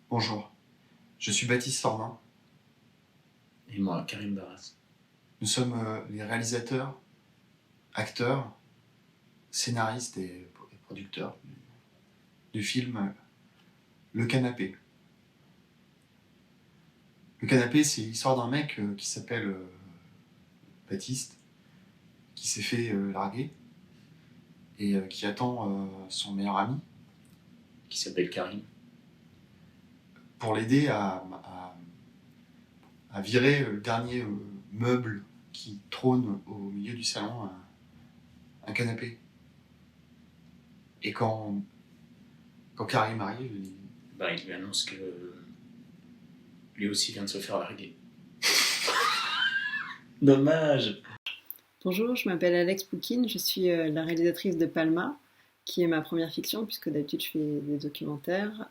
Bonjour, je suis Baptiste Formin. Et moi, Karim Barras. Nous sommes les réalisateurs, acteurs, scénaristes et producteurs du film Le Canapé. Le Canapé, c'est l'histoire d'un mec qui s'appelle Baptiste, qui s'est fait larguer et qui attend son meilleur ami Qui s'appelle Karim. pour l'aider à virer le dernier meuble qui trône au milieu du salon, un canapé. Et quand Karim arrive, Il lui annonce que lui aussi vient de se faire larguer. Dommage. Bonjour, je m'appelle Alex Poukine, je suis la réalisatrice de Palma, qui est ma première fiction, puisque d'habitude je fais des documentaires.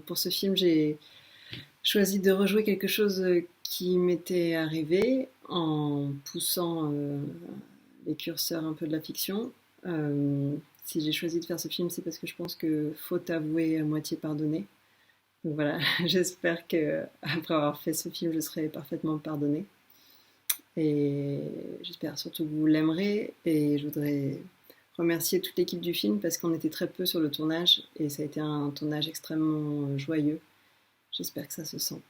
Pour ce film, j'ai choisi de rejouer quelque chose qui m'était arrivé en poussant les curseurs un peu de la fiction. Si j'ai choisi de faire ce film, c'est parce que je pense que faute avouée, à moitié pardonnée. Donc voilà, j'espère qu'après avoir fait ce film, je serai parfaitement pardonnée. Et j'espère surtout que vous l'aimerez. Et je voudrais remercier toute l'équipe du film parce qu'on était très peu sur le tournage et ça a été un tournage extrêmement joyeux. J'espère que ça se sent.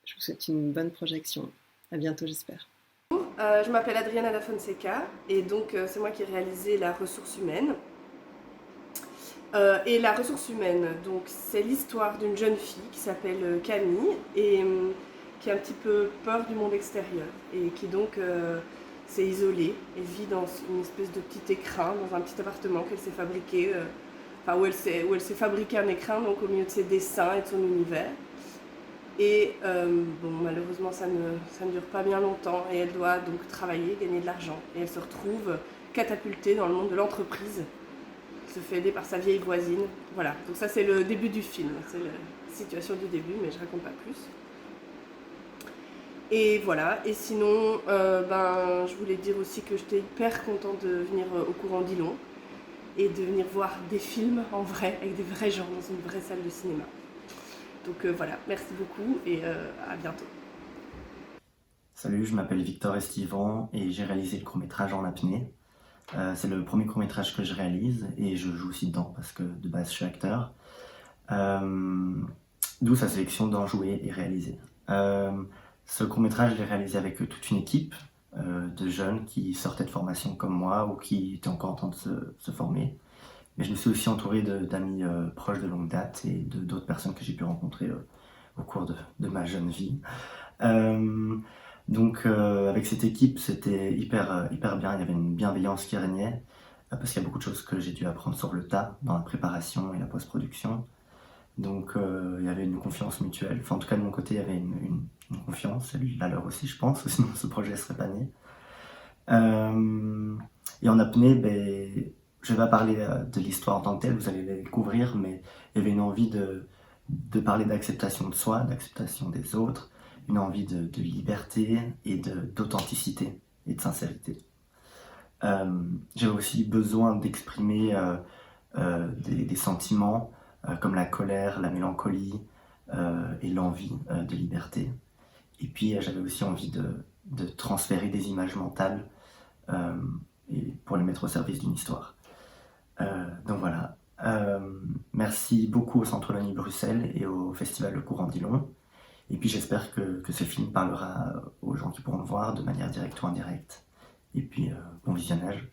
Je vous souhaite une bonne projection. À bientôt, j'espère. Je m'appelle Adriana Da Fonseca et donc c'est moi qui ai réalisé La Ressource Humaine. Et La Ressource Humaine, donc c'est l'histoire d'une jeune fille qui s'appelle Camille et qui a un petit peu peur du monde extérieur et qui donc s'est isolée. Elle vit dans une espèce de petit écrin, dans un petit appartement qu'elle s'est fabriqué, où elle s'est fabriqué un écrin donc au milieu de ses dessins et de son univers. Et malheureusement ça ne dure pas bien longtemps et elle doit donc travailler, gagner de l'argent. Et elle se retrouve catapultée dans le monde de l'entreprise. Elle se fait aider par sa vieille voisine. Voilà, donc ça c'est le début du film, c'est la situation du début, mais je raconte pas plus. Et voilà, et sinon, je voulais dire aussi que j'étais hyper contente de venir au Courant d'Ilon et de venir voir des films en vrai, avec des vrais gens dans une vraie salle de cinéma. Donc voilà, merci beaucoup et à bientôt. Salut, je m'appelle Victor Estivan et j'ai réalisé le court-métrage En apnée. C'est le premier court-métrage que je réalise et je joue aussi dedans parce que de base je suis acteur. D'où sa sélection d'en jouer et réaliser. Ce court-métrage, je l'ai réalisé avec toute une équipe de jeunes qui sortaient de formation comme moi ou qui étaient encore en train de se former. Mais je me suis aussi entouré d'amis proches de longue date et d'autres personnes que j'ai pu rencontrer au cours de ma jeune vie. Donc avec cette équipe, c'était hyper bien, il y avait une bienveillance qui régnait, parce qu'il y a beaucoup de choses que j'ai dû apprendre sur le tas, dans la préparation et la post-production. Donc il y avait une confiance mutuelle, enfin en tout cas de mon côté il y avait une confiance, et la leur aussi je pense, sinon ce projet serait pas né. Et En apnée, je vais pas parler de l'histoire en tant que telle, vous allez la découvrir, mais il y avait une envie de parler d'acceptation de soi, d'acceptation des autres, une envie de liberté et d'authenticité et de sincérité. J'avais aussi besoin d'exprimer des sentiments comme la colère, la mélancolie et l'envie de liberté. Et puis j'avais aussi envie de transférer des images mentales et pour les mettre au service d'une histoire. Donc voilà. Merci beaucoup au Centre Loni Bruxelles et au Festival Le Courant d'Ilon. Et puis j'espère que ce film parlera aux gens qui pourront le voir de manière directe ou indirecte. Et puis bon visionnage.